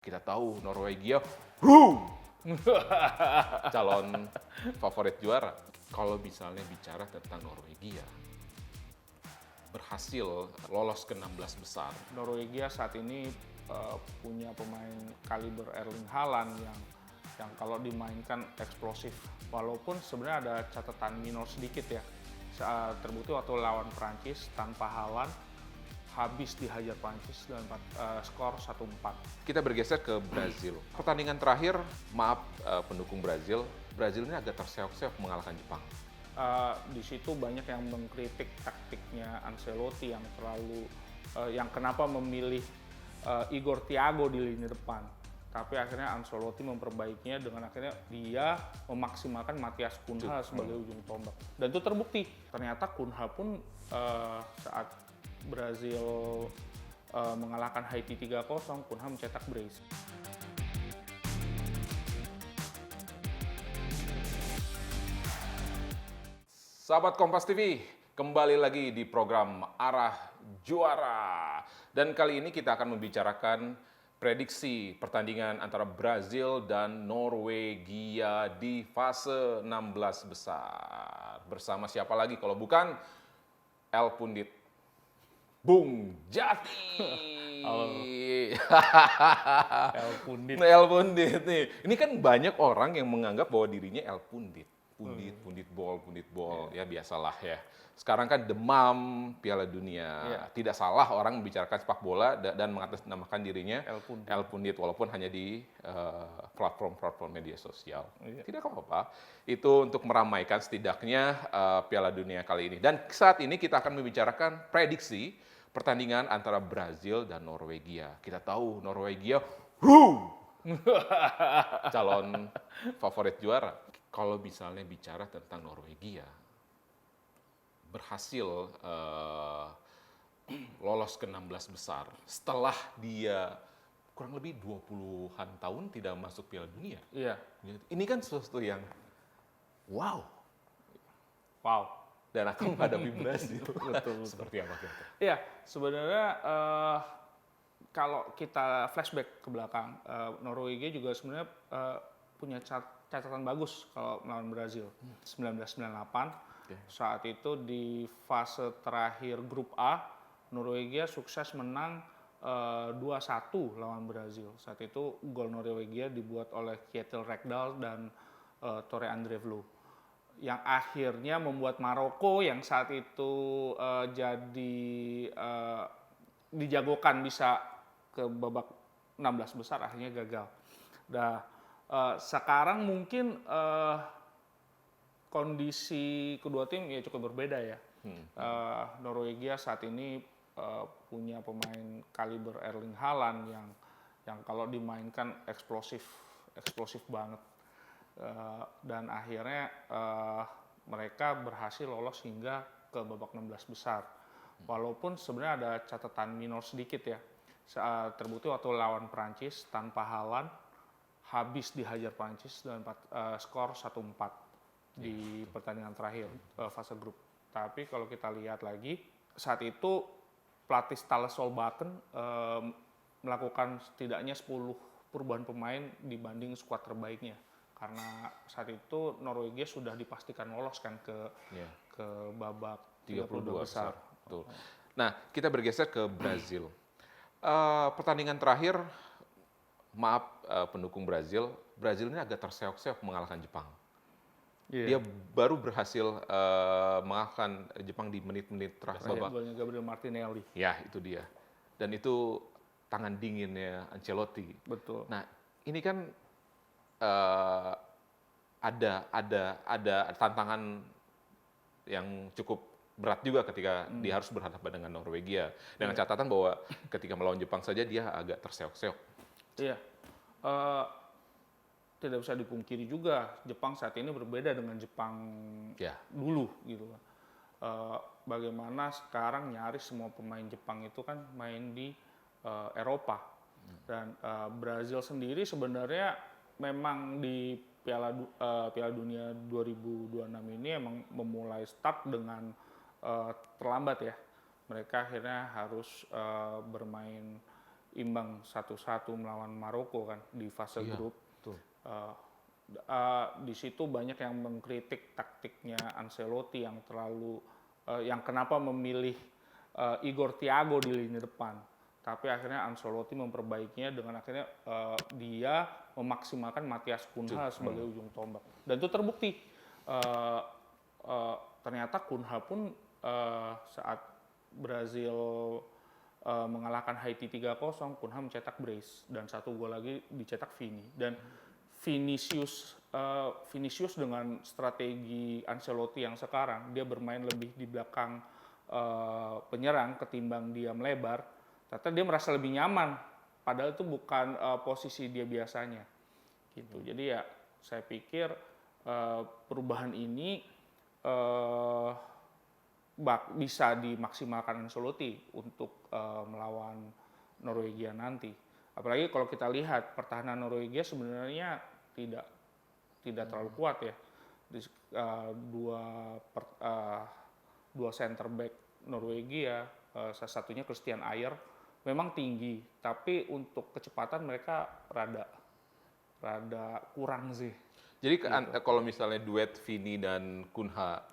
Kita tahu Norwegia, huh, calon favorit juara. Kalau misalnya bicara tentang Norwegia, berhasil lolos ke 16 besar. Norwegia saat ini punya pemain kaliber Erling Haaland yang kalau dimainkan eksplosif. Walaupun sebenarnya ada catatan minor sedikit ya. Terbukti waktu lawan Prancis tanpa Haaland habis dihajar Prancis dengan skor 1-4. Kita bergeser ke Brazil. Pertandingan terakhir, maaf pendukung Brazil ini agak terseok-seok mengalahkan Jepang. Di situ banyak yang mengkritik taktiknya Ancelotti yang yang kenapa memilih Igor Thiago di lini depan. Tapi akhirnya Ancelotti memperbaikinya dengan akhirnya dia memaksimalkan Matheus Cunha sebagai ujung tombak. Dan itu terbukti. Ternyata Cunha pun saat Brazil mengalahkan Haiti 3-0, Cunha mencetak brace. Sahabat Kompas TV, kembali lagi di program Arah Juara. Dan kali ini kita akan membicarakan prediksi pertandingan antara Brazil dan Norwegia di fase 16 besar. Bersama siapa lagi kalau bukan El Pundit Bung Jati. El Pundit. El Pundit nih. Ini kan banyak orang yang menganggap bahwa dirinya El Pundit. Pundit ball, ya biasalah ya. Sekarang kan demam Piala Dunia. Tidak salah orang membicarakan sepak bola dan mengatasnamakan dirinya El Pundit walaupun hanya di platform media sosial. Tidak apa-apa. Itu untuk meramaikan setidaknya Piala Dunia kali ini. Dan saat ini kita akan membicarakan prediksi pertandingan antara Brazil dan Norwegia. Kita tahu Norwegia, calon favorit juara. Kalau misalnya bicara tentang Norwegia, berhasil lolos ke 16 besar setelah dia kurang lebih 20-an tahun tidak masuk Piala Dunia. Iya. Ini kan sesuatu yang wow. Dan akan menghadapi Brazil. Betul. Seperti apa kira-kira? Iya, sebenarnya kalau kita flashback ke belakang, Norwegia juga sebenarnya punya catatan bagus kalau melawan Brazil. 1998, saat itu di fase terakhir grup A, Norwegia sukses menang 2-1 lawan Brazil. Saat itu gol Norwegia dibuat oleh Kjetil Rekdal dan Tore Andrevlo, yang akhirnya membuat Maroko yang saat itu dijagokan bisa ke babak 16 besar akhirnya gagal. Sekarang mungkin kondisi kedua tim ya cukup berbeda ya. Norwegia saat ini punya pemain kaliber Erling Haaland yang kalau dimainkan eksplosif banget. Dan akhirnya mereka berhasil lolos hingga ke babak 16 besar. Walaupun sebenarnya ada catatan minor sedikit ya. Terbukti waktu lawan Prancis tanpa Haaland habis dihajar Prancis dengan skor 1-4 di pertandingan terakhir fase grup. Tapi kalau kita lihat lagi, saat itu pelatih Ståle Solbakken melakukan setidaknya 10 perubahan pemain dibanding skuad terbaiknya. Karena saat itu Norwegia sudah dipastikan lolos kan ke babak 32 besar. Betul. Nah, kita bergeser ke Brazil. Pertandingan terakhir, maaf pendukung Brazil ini agak terseok-seok mengalahkan Jepang. Dia baru berhasil mengalahkan Jepang di menit-menit terakhir babak. Golnya Gabriel Martinelli. Ya, itu dia. Dan itu tangan dinginnya Ancelotti. Betul. Nah, ini kan ada tantangan yang cukup berat juga ketika dia harus berhadapan dengan Norwegia. Dengan catatan bahwa ketika melawan Jepang saja dia agak terseok-seok. Iya. Tidak bisa dipungkiri juga Jepang saat ini berbeda dengan Jepang dulu gitu kan. Bagaimana sekarang nyaris semua pemain Jepang itu kan main di Eropa. Dan Brazil sendiri sebenarnya memang di Piala Dunia 2026 ini emang memulai start dengan terlambat ya. Mereka akhirnya harus bermain imbang 1-1 melawan Maroko kan di fase Iya, grup. betul. Di situ banyak yang mengkritik taktiknya Ancelotti yang terlalu yang kenapa memilih Igor Thiago di lini depan. Tapi akhirnya Ancelotti memperbaikinya dengan akhirnya dia memaksimalkan Matthias Cunha sebagai ujung tombak. Dan itu terbukti. Eh, Ternyata Cunha pun saat Brazil mengalahkan Haiti 3-0, Cunha mencetak brace dan 1 gol lagi dicetak Vini. Dan Vinicius dengan strategi Ancelotti yang sekarang, dia bermain lebih di belakang penyerang ketimbang dia melebar. Ternyata dia merasa lebih nyaman, padahal itu bukan posisi dia biasanya. Gitu. Jadi ya saya pikir perubahan ini bisa dimaksimalkan Ancelotti untuk melawan Norwegia nanti. Apalagi kalau kita lihat pertahanan Norwegia sebenarnya tidak terlalu kuat ya. Dua center back Norwegia, salah satunya Christian Ayer, memang tinggi, tapi untuk kecepatan mereka rada kurang sih. Jadi kalau misalnya duet Vini dan Cunha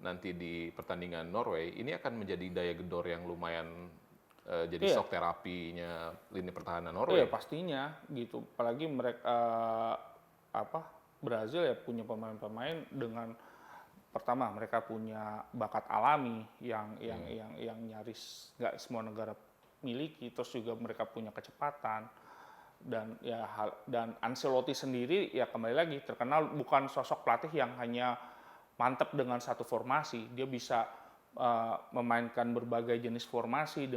nanti di pertandingan Norway, ini akan menjadi daya gedor yang lumayan jadi shock terapinya lini pertahanan Norway. Iya pastinya gitu. Apalagi mereka Brazil ya punya pemain-pemain dengan pertama mereka punya bakat alami yang nyaris nggak semua negara miliki. Terus juga mereka punya kecepatan dan Ancelotti sendiri ya kembali lagi terkenal bukan sosok pelatih yang hanya mantap dengan satu formasi. Dia bisa memainkan berbagai jenis formasi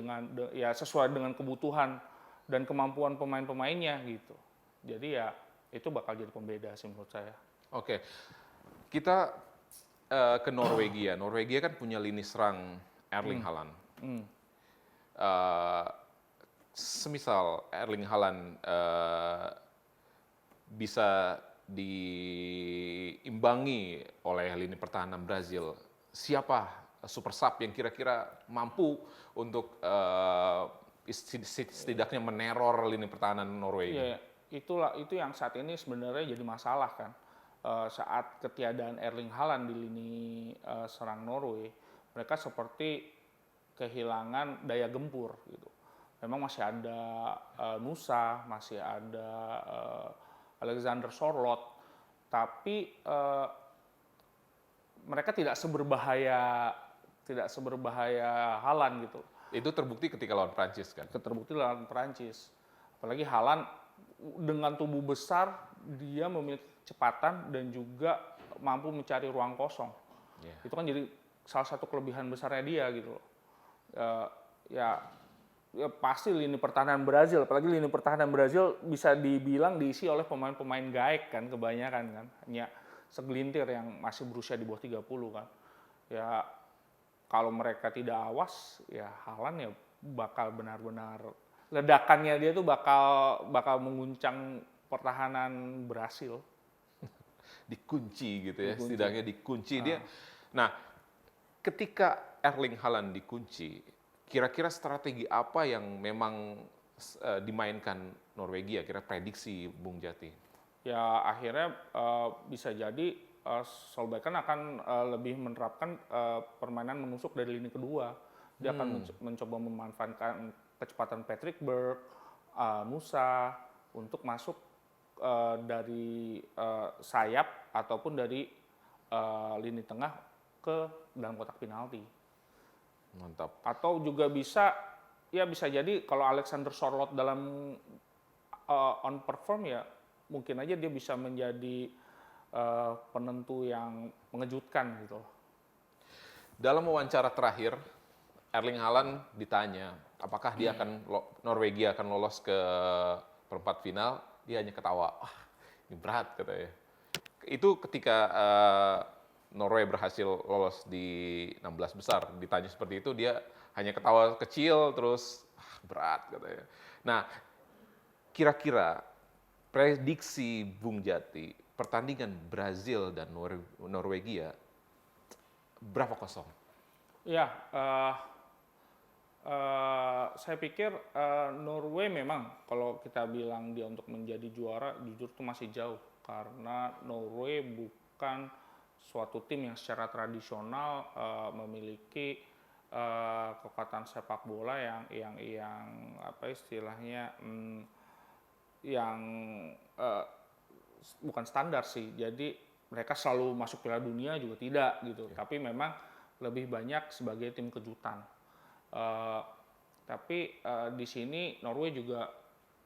ya sesuai dengan kebutuhan dan kemampuan pemain-pemainnya gitu. Jadi ya itu bakal jadi pembeda sih menurut saya. Oke, kita ke Norwegia. Norwegia kan punya lini serang Erling Haaland. Semisal Erling Haaland bisa diimbangi oleh lini pertahanan Brazil, siapa super sub yang kira-kira mampu untuk setidaknya meneror lini pertahanan Norwegia? Iya, itu yang saat ini sebenarnya jadi masalah kan. Saat ketiadaan Erling Haaland di lini serang Norway, mereka seperti kehilangan daya gempur gitu. Memang masih ada Nusa, masih ada Alexander Sorloth, tapi mereka tidak seberbahaya Haaland gitu. Itu terbukti ketika lawan Prancis kan? Terbukti lawan Prancis. Apalagi Haaland dengan tubuh besar, dia memiliki kecepatan dan juga mampu mencari ruang kosong. Yeah. Itu kan jadi salah satu kelebihan besarnya dia gitu. Ya pasti lini pertahanan Brazil, apalagi lini pertahanan Brazil bisa dibilang diisi oleh pemain-pemain gaek kan kebanyakan kan. Hanya segelintir yang masih berusia di bawah 30 kan. Ya kalau mereka tidak awas ya Haaland ya bakal benar-benar ledakannya dia tuh bakal mengguncang pertahanan Brasil. Dikunci gitu ya, setidaknya dikunci dia. Nah, ketika Erling Haaland dikunci, kira-kira strategi apa yang memang dimainkan Norwegia? Kira prediksi Bung Jati? Ya akhirnya bisa jadi Solbakken akan lebih menerapkan permainan menusuk dari lini kedua. Dia akan mencoba memanfaatkan kecepatan Patrick Berg, Nusa untuk masuk dari sayap ataupun dari lini tengah ke dalam kotak penalti. Mantap. Atau juga bisa jadi kalau Alexander Sorloth dalam on perform ya mungkin aja dia bisa menjadi penentu yang mengejutkan gitu. Dalam wawancara terakhir, Erling Haaland ditanya apakah dia Norwegia akan lolos ke perempat final, dia hanya ketawa. Wah, ini berat katanya. Itu ketika Norway berhasil lolos di 16 besar, ditanya seperti itu dia hanya ketawa kecil terus berat katanya. Nah, kira-kira prediksi Bung Jati pertandingan Brazil dan Norwegia berapa kosong? Ya, Saya pikir Norway memang kalau kita bilang dia untuk menjadi juara, jujur itu masih jauh karena Norway bukan suatu tim yang secara tradisional memiliki kekuatan sepak bola yang apa istilahnya yang bukan standar sih. Jadi mereka selalu masuk Piala Dunia juga tidak gitu. Tapi memang lebih banyak sebagai tim kejutan. Tapi di sini Norway juga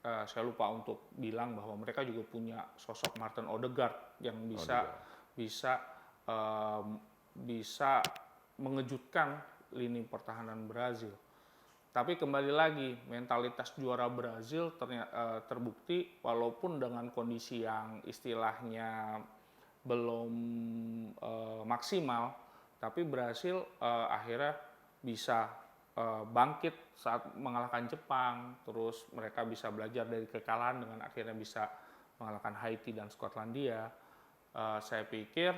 saya lupa untuk bilang bahwa mereka juga punya sosok Martin Odegaard yang bisa mengejutkan lini pertahanan Brazil. Tapi kembali lagi mentalitas juara Brazil terbukti walaupun dengan kondisi yang istilahnya belum maksimal, tapi Brazil akhirnya bisa bangkit saat mengalahkan Jepang, terus mereka bisa belajar dari kekalahan dengan akhirnya bisa mengalahkan Haiti dan Skotlandia. Saya pikir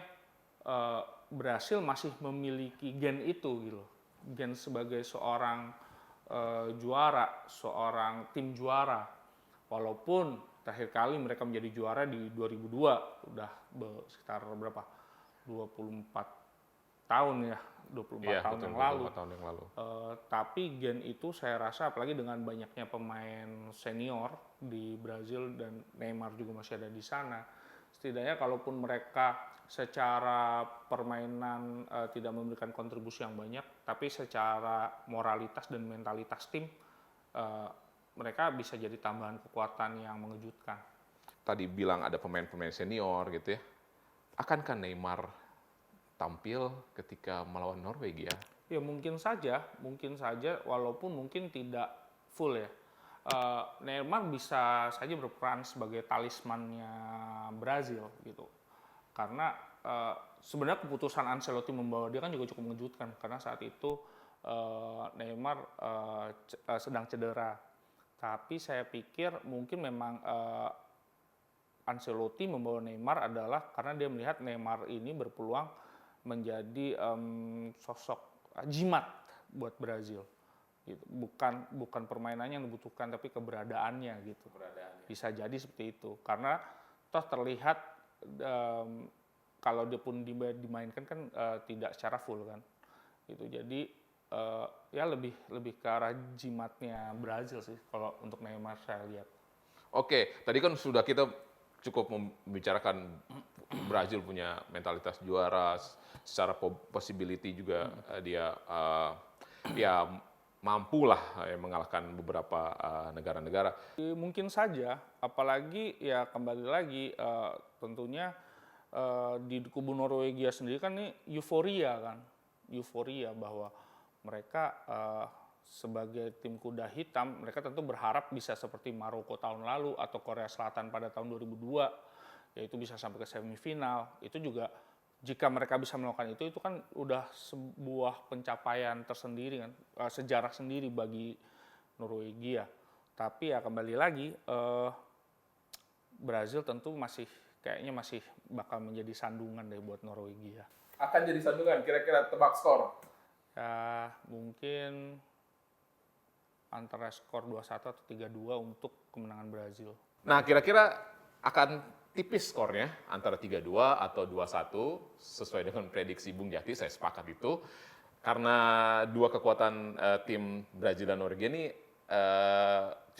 Brasil masih memiliki gen itu gitu, gen sebagai seorang juara, seorang tim juara. Walaupun terakhir kali mereka menjadi juara di 2002, udah sekitar berapa? 24 tahun ya. 24 tahun yang lalu. Tapi gen itu saya rasa apalagi dengan banyaknya pemain senior di Brazil dan Neymar juga masih ada di sana. Setidaknya kalaupun mereka secara permainan tidak memberikan kontribusi yang banyak, tapi secara moralitas dan mentalitas tim mereka bisa jadi tambahan kekuatan yang mengejutkan. Tadi bilang ada pemain-pemain senior gitu ya. Akankah Neymar tampil ketika melawan Norwegia? Ya mungkin saja walaupun mungkin tidak full ya. Neymar bisa saja berperan sebagai talismannya Brazil gitu. Karena sebenarnya keputusan Ancelotti membawa dia kan juga cukup mengejutkan karena saat itu Neymar sedang cedera. Tapi saya pikir mungkin memang Ancelotti membawa Neymar adalah karena dia melihat Neymar ini berpeluang menjadi sosok jimat buat Brazil. Gitu. Bukan permainannya yang dibutuhkan, tapi keberadaannya gitu. Bisa jadi seperti itu. Karena toh terlihat kalau dia pun dimainkan kan tidak secara full kan. Gitu. Jadi ya lebih ke arah jimatnya Brazil sih kalau untuk Neymar saya lihat. Oke, tadi kan sudah kita cukup membicarakan Brazil punya mentalitas juara, secara possibility juga dia ya mampulah mengalahkan beberapa negara-negara. Mungkin saja, apalagi ya kembali lagi tentunya di kubu Norwegia sendiri kan ini euforia bahwa mereka sebagai tim kuda hitam, mereka tentu berharap bisa seperti Maroko tahun lalu atau Korea Selatan pada tahun 2002, yaitu bisa sampai ke semifinal. Itu juga jika mereka bisa melakukan itu kan udah sebuah pencapaian tersendiri kan, sejarah sendiri bagi Norwegia. Tapi ya kembali lagi, Brazil tentu kayaknya masih bakal menjadi sandungan deh buat Norwegia. Akan jadi sandungan, kira-kira tebak skor? Ya mungkin antara skor 2-1 atau 3-2 untuk kemenangan Brazil. Nah, kira-kira akan tipis skornya antara 3-2 atau 2-1 sesuai dengan prediksi Bung Jati, saya sepakat itu. Karena dua kekuatan tim Brazil dan Norwegia ini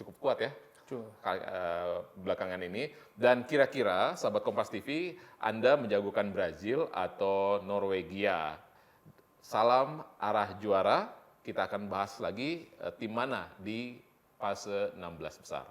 cukup kuat ya belakangan ini. Dan kira-kira sahabat Kompas TV, Anda menjagokan Brazil atau Norwegia? Salam arah juara. Kita akan bahas lagi tim mana di fase 16 besar.